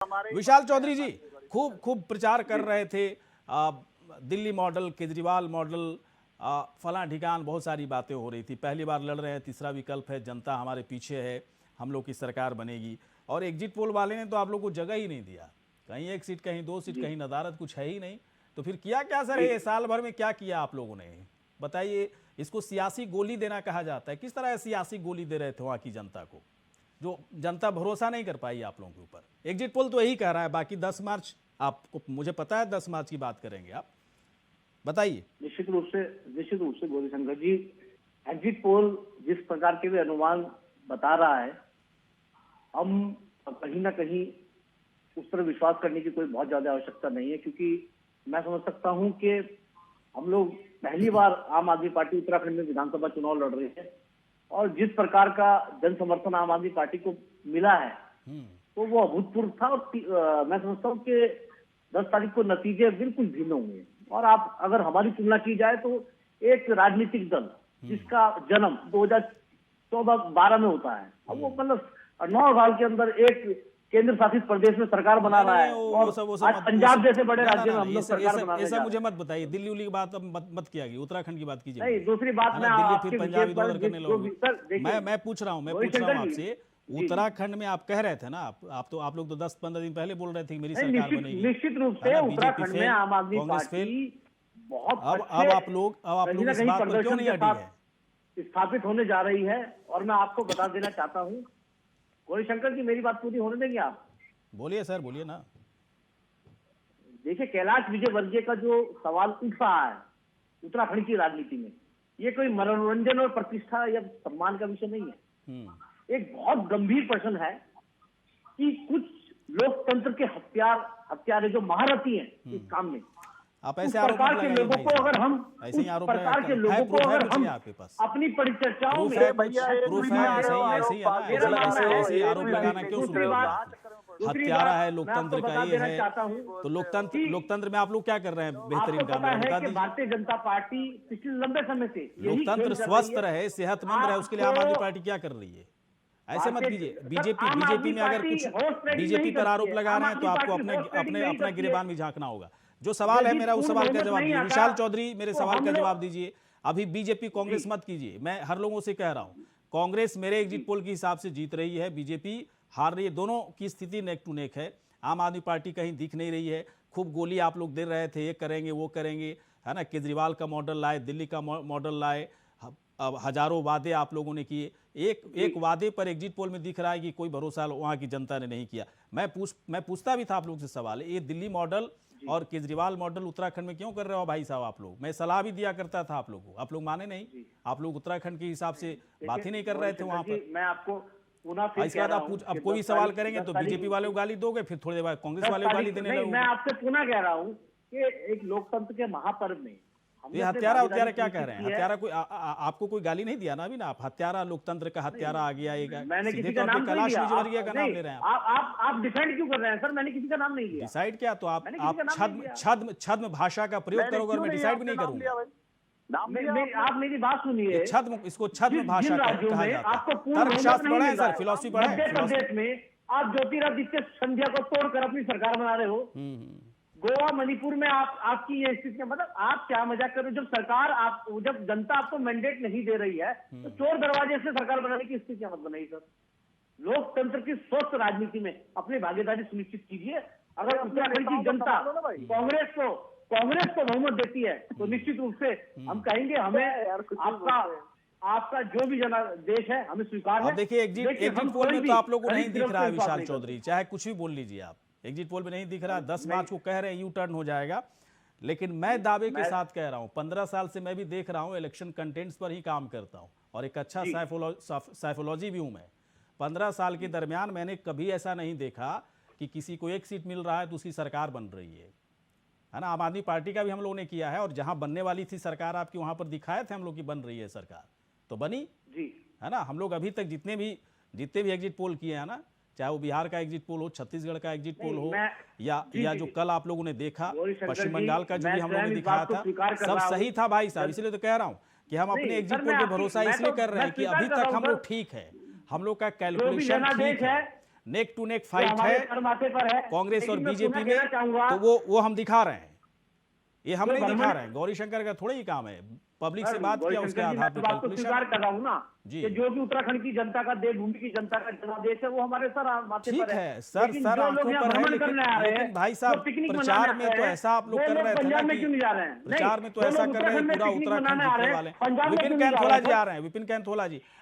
विशाल चौधरी जी खूब खूब प्रचार कर रहे थे। दिल्ली मॉडल, केजरीवाल मॉडल, फलां ठिकान, बहुत सारी बातें हो रही थी। पहली बार लड़ रहे हैं, तीसरा विकल्प है, जनता हमारे पीछे है, हम लोग की सरकार बनेगी। और एग्जिट पोल वाले ने तो आप लोग को जगह ही नहीं दिया, कहीं एक सीट, कहीं दो सीट, कहीं नदारद, कुछ है ही नहीं। तो फिर किया क्या सर, ये साल भर में क्या किया आप लोगों ने, बताइए। इसको सियासी गोली देना कहा जाता है। किस तरह सियासी गोली दे रहे थे वहाँ की जनता को, जो जनता भरोसा नहीं कर पाई आप लोगों के ऊपर। एग्जिट पोल तो यही कह रहा है, बाकी 10 मार्च आपको, मुझे पता है 10 मार्च की बात करेंगे आप, बताइए। निश्चित रूप से गौरीशंकर जी, एग्जिट पोल जिस प्रकार के भी अनुमान बता रहा है, हम कहीं ना कहीं उस पर विश्वास करने की कोई बहुत ज्यादा आवश्यकता नहीं है, क्योंकि मैं समझ सकता हूं कि हम लोग पहली बार आम आदमी पार्टी उत्तराखंड में विधानसभा चुनाव लड़ रही है, और जिस प्रकार का जन समर्थन आम आदमी पार्टी को मिला है तो वो अभूतपूर्व था। और मैं समझता हूँ कि 10 तारीख को नतीजे बिल्कुल भिन्न होंगे। और आप अगर हमारी तुलना की जाए तो एक राजनीतिक दल जिसका जन्म 2014-12 में होता है, अब वो मतलब 9 साल के अंदर एक केंद्र शासित प्रदेश में सरकार बना रहा है, और आज पंजाब जैसे बड़े राज्य में हम लोग सरकार बना रहे हैं। ऐसा मुझे मत बताइए, दिल्ली उल्ली की बात मत किया गई, उत्तराखंड की बात कीजिए। नहीं, दूसरी बात मैं आपके पंजाब इधर करने लगोगे। मैं पूछ रहा हूँ आपसे, उत्तराखंड में आप कह रहे थे ना, आप लोग तो 10-15 दिन पहले बोल रहे थे मेरी सरकार बनेगी। निश्चित रूप से उत्तराखंड में आम आदमी पार्टी बहुत अब आप लोग इस बात पर क्यों नहीं अड़ी है, स्थापित होने जा रही है। और मैं आपको बता देना चाहता हूँ गौरीशंकर जी, मेरी बात पूरी होने देंगे आप? बोलिए सर, बोलिए ना। देखिए, कैलाश विजयवर्गीय का जो सवाल उठ रहा है उत्तराखंड की राजनीति में, ये कोई मनोरंजन और प्रतिष्ठा या सम्मान का विषय नहीं है। एक बहुत गंभीर प्रश्न है कि कुछ लोकतंत्र के हत्यारे जो महारथी हैं इस काम में, आप ऐसे प्रकार के लोगों को अगर हम प्रकार के लोगों को अगर हम अपनी परिचर्चाओं में ऐसे आरोप लगाना क्यों शुरू हो गया? हत्यारा है लोकतंत्र का, ये है तो लोकतंत्र में आप लोग क्या कर रहे हैं बेहतरीन काम? बता दीजिए। भारतीय जनता पार्टी पिछले लंबे समय से लोकतंत्र स्वस्थ रहे, सेहतमंद रहे, उसके लिए आम आदमी पार्टी क्या कर रही है? ऐसे मत कीजिए। बीजेपी में अगर कुछ बीजेपी पर आरोप लगा रहे हैं तो आपको अपना गिरेबान भी झांकना होगा। जो सवाल है मेरा, उस सवाल का जवाब दीजिए। विशाल चौधरी, मेरे सवाल का जवाब दीजिए। अभी बीजेपी कांग्रेस मत कीजिए, मैं हर लोगों से कह रहा हूं, कांग्रेस मेरे एग्जिट पोल के हिसाब से जीत रही है, बीजेपी हार रही है। दोनों की स्थिति नेक टू नेक है। आम आदमी पार्टी कहीं दिख नहीं रही है। खूब गोली आप लोग दे रहे थे, ये करेंगे वो करेंगे, है ना। केजरीवाल का मॉडल लाए, दिल्ली का मॉडल लाए, अब हजारों वादे आप लोगों ने किए। एक वादे पर एग्जिट पोल में दिख रहा है कि कोई भरोसा वहां की जनता ने नहीं किया। मैं पूछता भी था आप लोगों से सवाल, ये दिल्ली मॉडल और केजरीवाल मॉडल उत्तराखंड में क्यों कर रहे हो भाई साहब आप लोग? मैं सलाह भी दिया करता था आप लोगों को, आप लोग माने नहीं। आप लोग उत्तराखंड के हिसाब से बात ही नहीं कर रहे थे वहां पर। मैं आपको इसके बाद अब कोई भी सवाल करेंगे तो बीजेपी वाले को गाली दोगे, फिर थोड़ी देर बाद कांग्रेस वाले को गाली देने लगोगे। मैं आपसे पुनः कह रहा हूँ कि एक लोकतंत्र के महापर्व में ये हत्यारा क्या कह रहे हैं? हत्यारा कोई आपको कोई गाली नहीं दिया ना अभी ना, आप हत्यारा, लोकतंत्र का हत्यारा आ गया। मैंने किसी का नाम कैलाश विजयवर्गीय का नाम ले रहे हैं आप डिसाइड क्यों कर रहे हैं सर? मैंने किसी का नाम नहीं लिया। डिसाइड क्या? तो आप छद्म भाषा का प्रयोग करोगे और मैं डिसाइड भी नहीं करूंगा। आप मेरी बात सुनिए। इसको छद्म भाषा कहा जाता है। तर्कशास्त्र पढ़ा है सर, फिलॉसफी पढ़ा है। मध्य प्रदेश में आप ज्योतिरादित्य सिंधिया को तोड़कर अपनी सरकार बना रहे हो। गोवा, मणिपुर में आपकी ये स्थिति, मतलब आप क्या मजाक कर रहे हो? जब सरकार जब जनता आपको मैंडेट नहीं दे रही है तो चोर दरवाजे से सरकार बनाने की स्थितियां मत बनाइए सर। लोकतंत्र की स्वस्थ राजनीति में अपनी भागीदारी सुनिश्चित कीजिए। अगर उत्तराखंड की जनता कांग्रेस को बहुमत देती है तो निश्चित रूप से हम कहेंगे हमें आपका जो भी देश है हमें स्वीकार है। देखिए एग्जिट पोल में तो आप लोगों को नहीं दिख रहा है विशाल चौधरी, चाहे कुछ भी बोल लीजिए आप, एग्जिट पोल में नहीं दिख रहा। 10 मार्च को कह रहे हैं यू टर्न हो जाएगा, लेकिन मैं दावे के साथ कह रहा हूं, 15 साल से मैं भी देख रहा हूं, इलेक्शन कंटेंट्स पर ही काम करता हूं और एक अच्छा साइफोलॉजी भी हूं मैं। 15 साल के दरमियान मैंने कभी ऐसा नहीं देखा कि किसी को एक सीट मिल रहा है तो उसकी सरकार बन रही है ना। आम आदमी पार्टी का भी हम लोगों ने किया है, और जहां बनने वाली थी सरकार आपकी, वहां पर दिखाए थे हम लोग की बन रही है सरकार, तो बनी जी, है ना। हम लोग अभी तक जितने भी एग्जिट पोल किए हैं ना, चाहे वो बिहार का एग्जिट पोल हो, छत्तीसगढ़ का एग्जिट पोल हो, या जो कल आप लोगों ने देखा पश्चिम बंगाल का जो भी हम लोगों ने दिखाया था, सब सही था भाई साहब। इसलिए तो कह रहा हूं कि हम अपने एग्जिट पोल पे भरोसा इसलिए कर रहे हैं कि अभी तक हम लोग ठीक है, हम लोग का कैलकुलेशन ठीक है। नेक टू नेक जो फाइट हमारे है सर माथे पर है। कांग्रेस और लेकिन मैं बीजेपी पुनः में, कहना चाहूंगा, तो वो हम दिखा रहे हैं, ये हम जो नहीं दिखा भ्रमण- रहे हैं। गौरीशंकर का थोड़ा ही काम है, पब्लिक से सर, बात किया, गौरीशंकर उसके जी, आधार मैं पर बात को कैलकुलेशन। स्वीकार कर रहा हूँ ना जी। कि जो भी उत्तराखंड की जनता का देवभूमि की जनता का जनादेश है वो हमारे सर माथे ठीक पर है सर, लेकिन सर जो आंखों लोग यहाँ पर है, भ्रमण करने आ रहे हैं, लेकिन भाई जो साहब पिकनिक प्रचार मनाने में आ तो रहे हैं, ऐसा आप लोग वो कर रहे थे ना पंजाब में कि क्यों नहीं जा रहे हैं? प्रचार नहीं, में तो जो ऐसा लोग कर रहे हैं उत्तराखंड में पूरा पिकनिक उत्तराखंड मनाने आ जीतने रहे वाले हैं, हैं। पंजाब में विपिन क्यों नहीं जा कैंथोला रहे जी हैं? आ रहे हैं, विपिन कैंथोला जी।